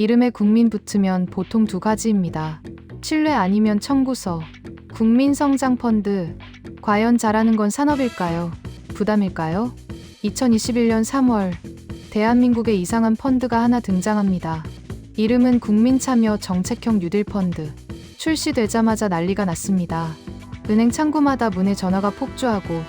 이름에 국민 붙으면 보통 두 가지입니다. 신뢰 아니면 청구서. 국민성장펀드. 과연 잘하는 건 산업일까요? 부담일까요? 2021년 3월 대한민국에 이상한 펀드가 하나 등장합니다. 이름은 국민참여 정책형 뉴딜펀드. 출시되자마자 난리가 났습니다. 은행 창구마다 문의 전화가 폭주하고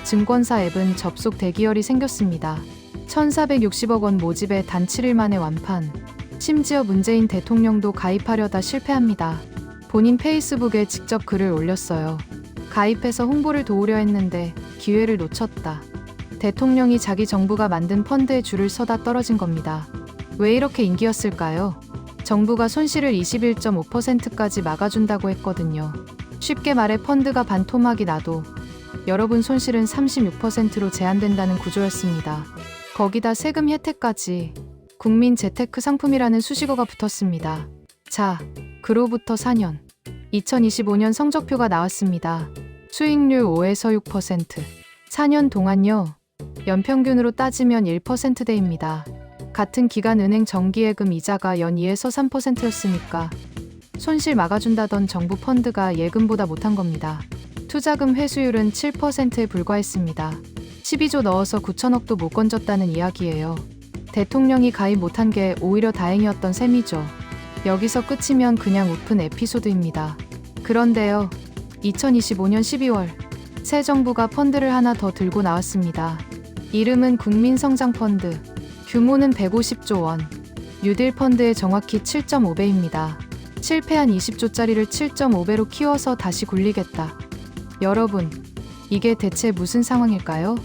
증권사 앱은 접속 대기열이 생겼습니다. 1,460억 원 모집에 단 7일 만에 완판. 심지어 문재인 대통령도 가입하려다 실패합니다. 본인 페이스북에 직접 글을 올렸어요. 가입해서 홍보를 도우려 했는데 기회를 놓쳤다. 대통령이 자기 정부가 만든 펀드에 줄을 서다 떨어진 겁니다. 왜 이렇게 인기였을까요? 정부가 손실을 21.5%까지 막아준다고 했거든요. 쉽게 말해 펀드가 반토막이 나도 여러분 손실은 36%로 제한된다는 구조였습니다. 거기다 세금 혜택까지. 국민 재테크 상품이라는 수식어가 붙었습니다. 자, 그로부터 4년. 2025년 성적표가 나왔습니다. 수익률 5에서 6%. 4년 동안요. 연평균으로 따지면 1%대입니다. 같은 기간 은행 정기예금 이자가 연 2에서 3%였으니까 손실 막아준다던 정부 펀드가 예금보다 못한 겁니다. 투자금 회수율은 7%에 불과했습니다. 12조 넣어서 9천억도 못 건졌다는 이야기예요. 대통령이 가입 못한 게 오히려 다행이었던 셈이죠. 여기서 끝이면 그냥 웃픈 에피소드입니다. 그런데요. 2025년 12월 새 정부가 펀드를 하나 더 들고 나왔습니다. 이름은 국민성장펀드. 규모는 150조 원. 뉴딜 펀드의 정확히 7.5배입니다. 실패한 20조짜리를 7.5배로 키워서 다시 굴리겠다. 여러분, 이게 대체 무슨 상황일까요?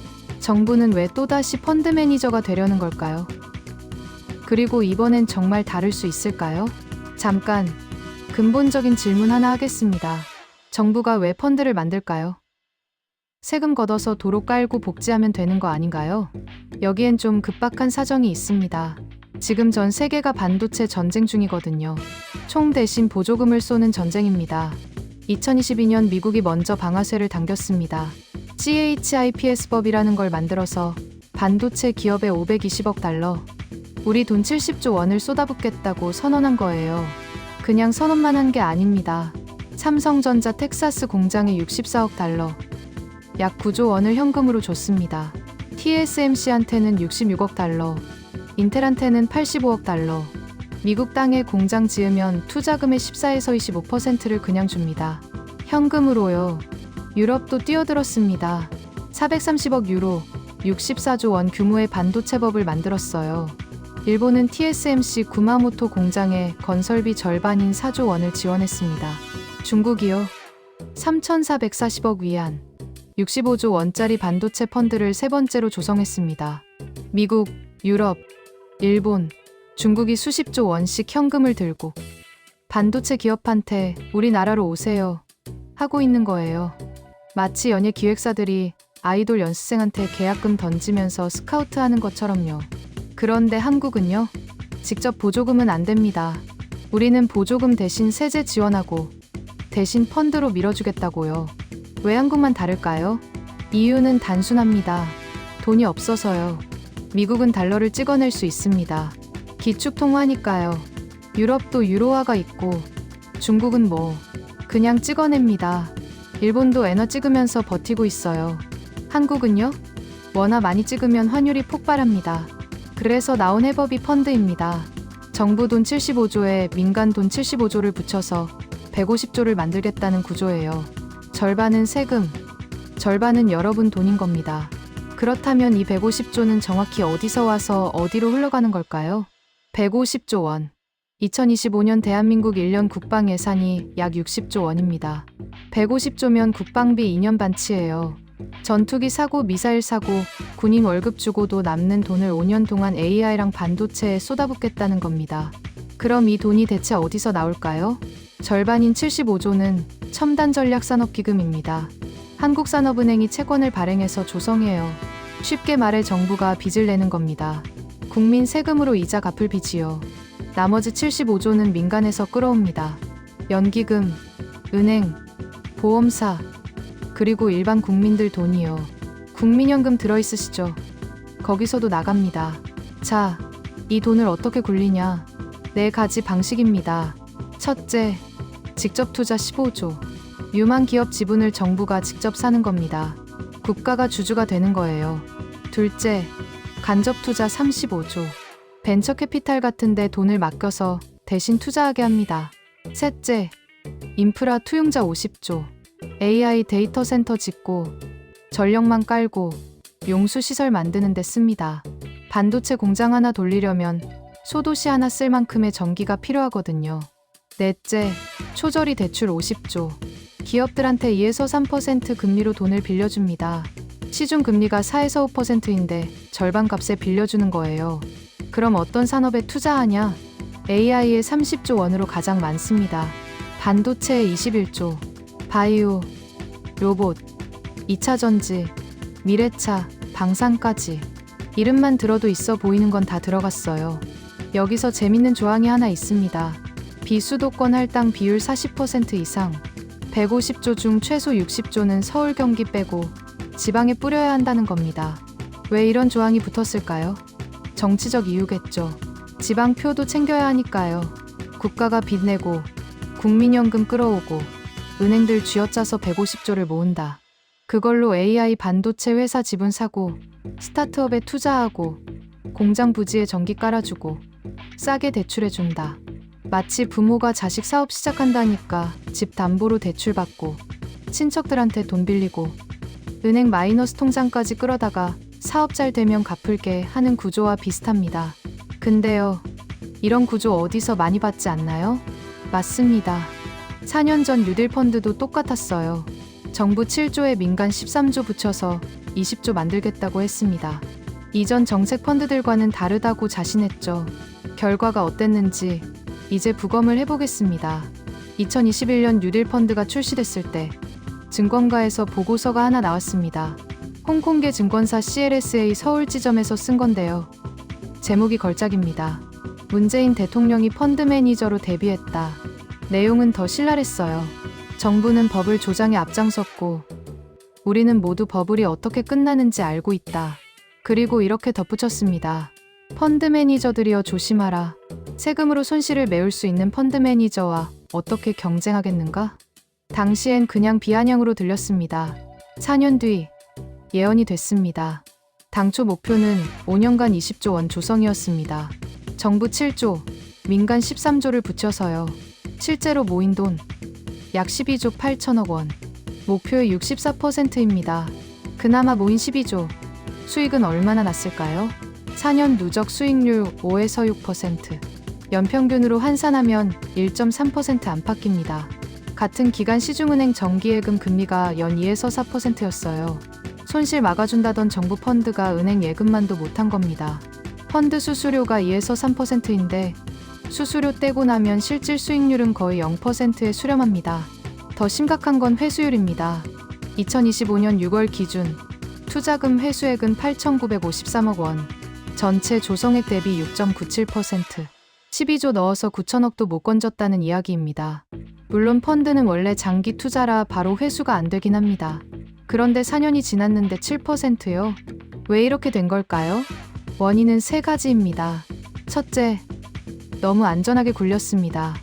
정부는 왜 또다시 펀드 매니저가 되려는 걸까요? 그리고 이번엔 정말 다를 수 있을까요? 잠깐, 근본적인 질문 하나 하겠습니다. 정부가 왜 펀드를 만들까요? 세금 걷어서 도로 깔고 복지하면 되는 거 아닌가요? 여기엔 좀 급박한 사정이 있습니다. 지금 전 세계가 반도체 전쟁 중이거든요. 총 대신 보조금을 쏘는 전쟁입니다. 2022년 미국이 먼저 방아쇠를 당겼습니다. CHIPS법이라는 걸 만들어서 반도체 기업에 520억 달러, 우리 돈 70조 원을 쏟아붓겠다고 선언한 거예요. 그냥 선언만 한 게 아닙니다. 삼성전자 텍사스 공장에 64억 달러, 약 9조 원을 현금으로 줬습니다. TSMC한테는 66억 달러, 인텔한테는 85억 달러. 미국 땅에 공장 지으면 투자금의 14에서 25%를 그냥 줍니다. 현금으로요. 유럽도 뛰어들었습니다. 430억 유로, 64조 원 규모의 반도체법을 만들었어요. 일본은 TSMC 구마모토 공장에 건설비 절반인 4조 원을 지원했습니다. 중국이요. 3,440억 위안, 65조 원짜리 반도체 펀드를 세 번째로 조성했습니다. 미국, 유럽, 일본, 중국이 수십조 원씩 현금을 들고 반도체 기업한테 우리나라로 오세요 하고 있는 거예요. 마치 연예 기획사들이 아이돌 연습생한테 계약금 던지면서 스카우트하는 것처럼요. 그런데 한국은요? 직접 보조금은 안 됩니다. 우리는 보조금 대신 세제 지원하고 대신 펀드로 밀어주겠다고요. 왜 한국만 다를까요? 이유는 단순합니다. 돈이 없어서요. 미국은 달러를 찍어낼 수 있습니다. 기축통화니까요. 유럽도 유로화가 있고 중국은 뭐 그냥 찍어냅니다. 일본도 엔화 찍으면서 버티고 있어요. 한국은요? 원화 많이 찍으면 환율이 폭발합니다. 그래서 나온 해법이 펀드입니다. 정부 돈 75조에 민간 돈 75조를 붙여서 150조를 만들겠다는 구조예요. 절반은 세금, 절반은 여러분 돈인 겁니다. 그렇다면 이 150조는 정확히 어디서 와서 어디로 흘러가는 걸까요? 150조 원. 2025년 대한민국 1년 국방 예산이 약 60조 원입니다. 150조면 국방비 2년 반치예요. 전투기 사고, 미사일 사고, 군인 월급 주고도 남는 돈을 5년 동안 AI랑 반도체에 쏟아붓겠다는 겁니다. 그럼 이 돈이 대체 어디서 나올까요? 절반인 75조는 첨단전략산업기금입니다. 한국산업은행이 채권을 발행해서 조성해요. 쉽게 말해 정부가 빚을 내는 겁니다. 국민 세금으로 이자 갚을 빚이요. 나머지 75조는 민간에서 끌어옵니다. 연기금, 은행, 보험사, 그리고 일반 국민들 돈이요. 국민연금 들어있으시죠? 거기서도 나갑니다. 자, 이 돈을 어떻게 굴리냐? 4가지 방식입니다. 첫째, 직접 투자 15조. 유망 기업 지분을 정부가 직접 사는 겁니다. 국가가 주주가 되는 거예요. 둘째, 간접 투자 35조. 벤처 캐피탈 같은 데 돈을 맡겨서 대신 투자하게 합니다. 셋째, 인프라 투융자 50조. AI 데이터 센터 짓고 전력망 깔고 용수 시설 만드는 데 씁니다. 반도체 공장 하나 돌리려면 소도시 하나 쓸 만큼의 전기가 필요하거든요. 넷째, 초저리 대출 50조. 기업들한테 2에서 3% 금리로 돈을 빌려줍니다. 시중 금리가 4에서 5%인데 절반 값에 빌려주는 거예요. 그럼 어떤 산업에 투자하냐? AI에 30조 원으로 가장 많습니다. 반도체에 21조, 바이오, 로봇, 2차 전지, 미래차, 방산까지. 이름만 들어도 있어 보이는 건 다 들어갔어요. 여기서 재밌는 조항이 하나 있습니다. 비수도권 할당 비율 40% 이상, 150조 중 최소 60조는 서울 경기 빼고 지방에 뿌려야 한다는 겁니다. 왜 이런 조항이 붙었을까요? 정치적 이유겠죠. 지방 표도 챙겨야 하니까요. 국가가 빚 내고 국민연금 끌어오고 은행들 쥐어짜서 150조를 모은다. 그걸로 AI 반도체 회사 지분 사고 스타트업에 투자하고 공장 부지에 전기 깔아주고 싸게 대출해준다. 마치 부모가 자식 사업 시작한다니까 집 담보로 대출 받고 친척들한테 돈 빌리고 은행 마이너스 통장까지 끌어다가 사업 잘 되면 갚을게 하는 구조와 비슷합니다. 근데요, 이런 구조 어디서 많이 봤지 않나요? 맞습니다. 4년 전 뉴딜 펀드도 똑같았어요. 정부 7조에 민간 13조 붙여서 20조 만들겠다고 했습니다. 이전 정책 펀드들과는 다르다고 자신했죠. 결과가 어땠는지 이제 부검을 해보겠습니다. 2021년 뉴딜 펀드가 출시됐을 때 증권가에서 보고서가 하나 나왔습니다. 홍콩계 증권사 CLSA 서울 지점에서 쓴 건데요. 제목이 걸작입니다. 문재인 대통령이 펀드 매니저로 데뷔했다. 내용은 더 신랄했어요. 정부는 버블 조장에 앞장섰고 우리는 모두 버블이 어떻게 끝나는지 알고 있다. 그리고 이렇게 덧붙였습니다. 펀드 매니저들이여 조심하라. 세금으로 손실을 메울 수 있는 펀드 매니저와 어떻게 경쟁하겠는가? 당시엔 그냥 비아냥으로 들렸습니다. 4년 뒤 예언이 됐습니다. 당초 목표는 5년간 20조 원 조성이었습니다. 정부 7조, 민간 13조를 붙여서요. 실제로 모인 돈 약 12조 8천억 원. 목표의 64%입니다. 그나마 모인 12조. 수익은 얼마나 났을까요? 4년 누적 수익률 5에서 6%. 연평균으로 환산하면 1.3% 안팎입니다. 같은 기간 시중은행 정기예금 금리가 연 2에서 4%였어요. 손실 막아준다던 정부 펀드가 은행 예금만도 못한 겁니다. 펀드 수수료가 2에서 3%인데 수수료 떼고 나면 실질 수익률은 거의 0%에 수렴합니다. 더 심각한 건 회수율입니다. 2025년 6월 기준 투자금 회수액은 8,953억 원. 전체 조성액 대비 6.97%. 12조 넣어서 9천억도 못 건졌다는 이야기입니다. 물론 펀드는 원래 장기 투자라 바로 회수가 안 되긴 합니다. 그런데 4년이 지났는데 7%요? 왜 이렇게 된 걸까요? 원인은 3가지입니다. 첫째, 너무 안전하게 굴렸습니다.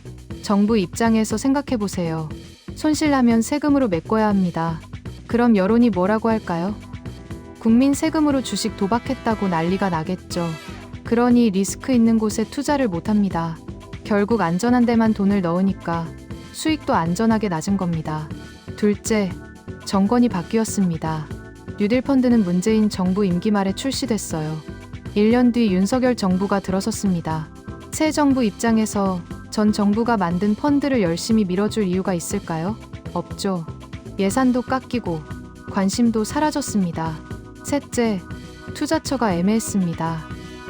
정부 입장에서 생각해보세요. 손실나면 세금으로 메꿔야 합니다. 그럼 여론이 뭐라고 할까요? 국민 세금으로 주식 도박했다고 난리가 나겠죠. 그러니 리스크 있는 곳에 투자를 못합니다. 결국 안전한 데만 돈을 넣으니까 수익도 안전하게 낮은 겁니다. 둘째, 정권이 바뀌었습니다. 뉴딜 펀드는 문재인 정부 임기 말에 출시됐어요. 1년 뒤 윤석열 정부가 들어섰습니다. 새 정부 입장에서 전 정부가 만든 펀드를 열심히 밀어줄 이유가 있을까요? 없죠. 예산도 깎이고 관심도 사라졌습니다. 셋째, 투자처가 애매했습니다.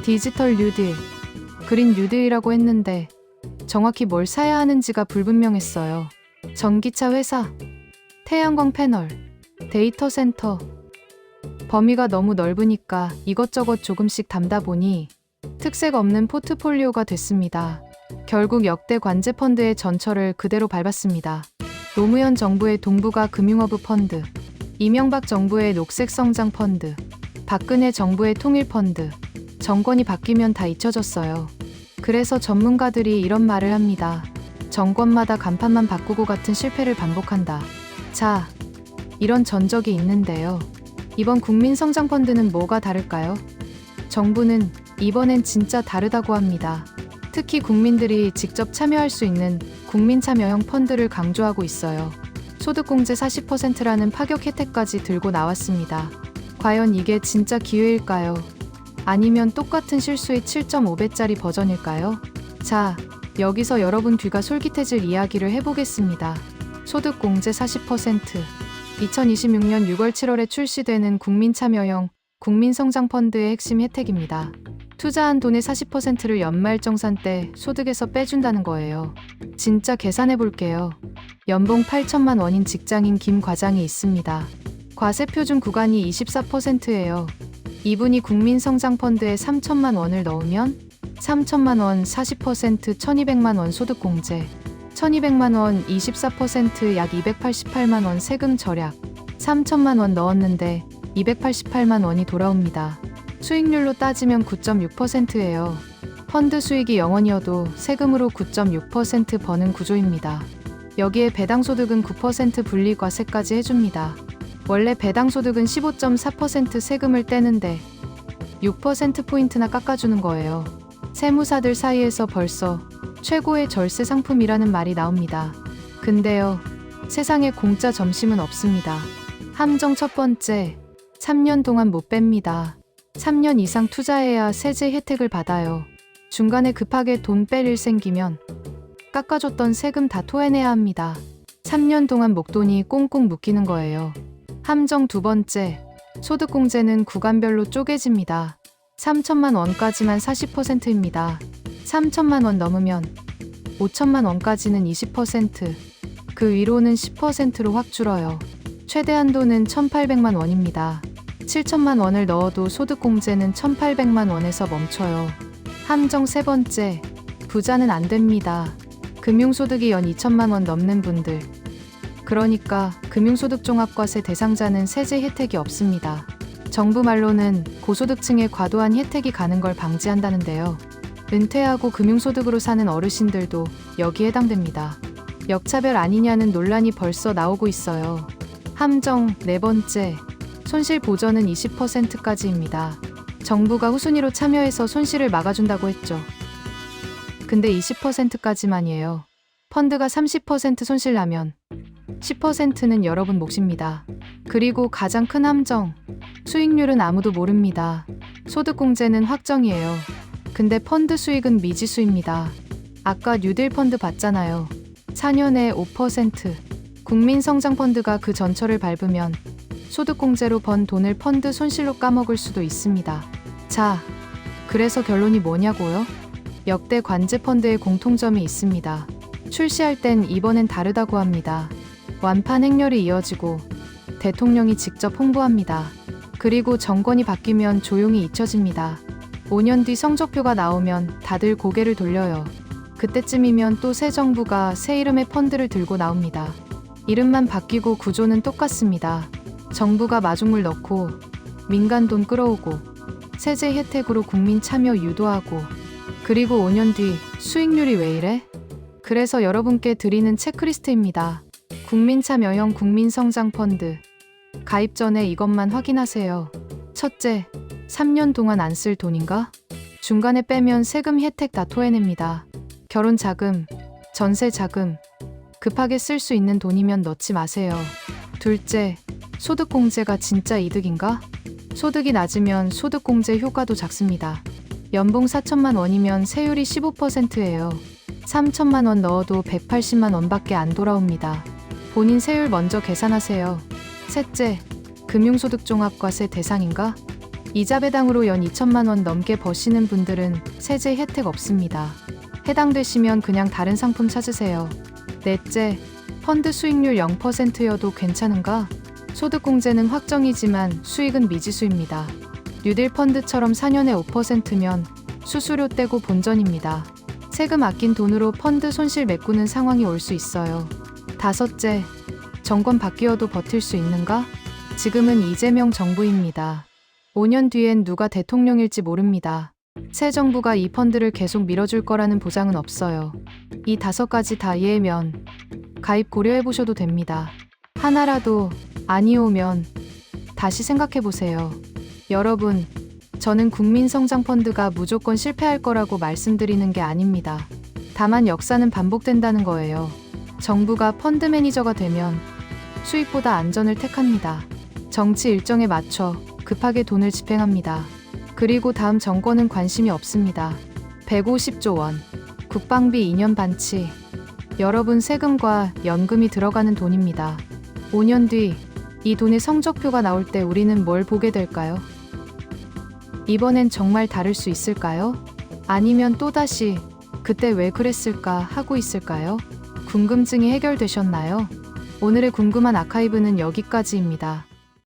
디지털 뉴딜, 그린 뉴딜이라고 했는데 정확히 뭘 사야 하는지가 불분명했어요. 전기차 회사, 태양광 패널, 데이터 센터. 범위가 너무 넓으니까 이것저것 조금씩 담다 보니 특색 없는 포트폴리오가 됐습니다. 결국 역대 관제 펀드의 전철을 그대로 밟았습니다. 노무현 정부의 동북아 금융허브 펀드, 이명박 정부의 녹색 성장 펀드, 박근혜 정부의 통일 펀드. 정권이 바뀌면 다 잊혀졌어요. 그래서 전문가들이 이런 말을 합니다. 정권마다 간판만 바꾸고 같은 실패를 반복한다. 자, 이런 전적이 있는데요. 이번 국민성장펀드는 뭐가 다를까요? 정부는 이번엔 진짜 다르다고 합니다. 특히 국민들이 직접 참여할 수 있는 국민참여형 펀드를 강조하고 있어요. 소득공제 40%라는 파격 혜택까지 들고 나왔습니다. 과연 이게 진짜 기회일까요? 아니면 똑같은 실수의 7.5배짜리 버전일까요? 자, 여기서 여러분 귀가 솔깃해질 이야기를 해보겠습니다. 소득공제 40%. 2026년 6월 7월에 출시되는 국민참여형 국민성장펀드의 핵심 혜택입니다. 투자한 돈의 40%를 연말정산 때 소득에서 빼준다는 거예요. 진짜 계산해 볼게요. 연봉 8천만 원인 직장인 김 과장이 있습니다. 과세표준 구간이 24%예요. 이분이 국민성장펀드에 3천만 원을 넣으면 3천만 원 40% 1200만 원 소득공제, 1200만 원 24% 약 288만 원 세금 절약, 3천만 원 넣었는데 288만 원이 돌아옵니다. 수익률로 따지면 9.6%예요. 펀드 수익이 0원이어도 세금으로 9.6% 버는 구조입니다. 여기에 배당소득은 9% 분리과세까지 해줍니다. 원래 배당소득은 15.4% 세금을 떼는데 6%포인트나 깎아주는 거예요. 세무사들 사이에서 벌써 최고의 절세 상품이라는 말이 나옵니다. 근데요, 세상에 공짜 점심은 없습니다. 함정 첫 번째, 3년 동안 못 뺍니다. 3년 이상 투자해야 세제 혜택을 받아요. 중간에 급하게 돈 뺄 일 생기면 깎아줬던 세금 다 토해내야 합니다. 3년 동안 목돈이 꽁꽁 묶이는 거예요. 함정 두 번째, 소득공제는 구간별로 쪼개집니다. 3천만 원까지만 40%입니다. 3천만 원 넘으면 5천만 원까지는 20%, 그 위로는 10%로 확 줄어요. 최대 한도는 1,800만 원입니다. 7천만 원을 넣어도 소득공제는 1,800만 원에서 멈춰요. 함정 세 번째, 부자는 안 됩니다. 금융소득이 연 2천만 원 넘는 분들. 그러니까 금융소득종합과세 대상자는 세제 혜택이 없습니다. 정부 말로는 고소득층에 과도한 혜택이 가는 걸 방지한다는데요. 은퇴하고 금융소득으로 사는 어르신들도 여기 해당됩니다. 역차별 아니냐는 논란이 벌써 나오고 있어요. 함정 네 번째, 손실 보전은 20%까지입니다. 정부가 후순위로 참여해서 손실을 막아준다고 했죠. 근데 20%까지만이에요. 펀드가 30% 손실 나면 10%는 여러분 몫입니다. 그리고 가장 큰 함정, 수익률은 아무도 모릅니다. 소득공제는 확정이에요. 근데 펀드 수익은 미지수입니다. 아까 뉴딜 펀드 봤잖아요. 4년에 5%. 국민성장펀드가 그 전철을 밟으면 소득공제로 번 돈을 펀드 손실로 까먹을 수도 있습니다. 자, 그래서 결론이 뭐냐고요? 역대 관제펀드의 공통점이 있습니다. 출시할 땐 이번엔 다르다고 합니다. 완판 행렬이 이어지고 대통령이 직접 홍보합니다. 그리고 정권이 바뀌면 조용히 잊혀집니다. 5년 뒤 성적표가 나오면 다들 고개를 돌려요. 그때쯤이면 또 새 정부가 새 이름의 펀드를 들고 나옵니다. 이름만 바뀌고 구조는 똑같습니다. 정부가 마중물 넣고 민간 돈 끌어오고 세제 혜택으로 국민 참여 유도하고 그리고 5년 뒤 수익률이 왜 이래? 그래서 여러분께 드리는 체크리스트입니다. 국민참여형 국민성장펀드. 가입 전에 이것만 확인하세요. 첫째, 3년 동안 안 쓸 돈인가? 중간에 빼면 세금 혜택 다 토해냅니다. 결혼 자금, 전세 자금, 급하게 쓸 수 있는 돈이면 넣지 마세요. 둘째, 소득공제가 진짜 이득인가? 소득이 낮으면 소득공제 효과도 작습니다. 연봉 4천만 원이면 세율이 15%예요. 3천만 원 넣어도 180만 원밖에 안 돌아옵니다. 본인 세율 먼저 계산하세요. 셋째, 금융소득종합과세 대상인가? 이자 배당으로 연 2천만 원 넘게 버시는 분들은 세제 혜택 없습니다. 해당되시면 그냥 다른 상품 찾으세요. 넷째, 펀드 수익률 0%여도 괜찮은가? 소득공제는 확정이지만 수익은 미지수입니다. 뉴딜 펀드처럼 4년에 5%면 수수료 떼고 본전입니다. 세금 아낀 돈으로 펀드 손실 메꾸는 상황이 올 수 있어요. 다섯째, 정권 바뀌어도 버틸 수 있는가? 지금은 이재명 정부입니다. 5년 뒤엔 누가 대통령일지 모릅니다. 새 정부가 이 펀드를 계속 밀어줄 거라는 보장은 없어요. 이 5가지 다 이해면 가입 고려해보셔도 됩니다. 하나라도 아니오면 다시 생각해보세요. 여러분, 저는 국민성장펀드가 무조건 실패할 거라고 말씀드리는 게 아닙니다. 다만 역사는 반복된다는 거예요. 정부가 펀드 매니저가 되면 수익보다 안전을 택합니다. 정치 일정에 맞춰 급하게 돈을 집행합니다. 그리고 다음 정권은 관심이 없습니다. 150조 원, 국방비 2년 반치, 여러분 세금과 연금이 들어가는 돈입니다. 5년 뒤 이 돈의 성적표가 나올 때 우리는 뭘 보게 될까요? 이번엔 정말 다를 수 있을까요? 아니면 또다시 그때 왜 그랬을까 하고 있을까요? 궁금증이 해결되셨나요? 오늘의 궁금한 아카이브는 여기까지입니다.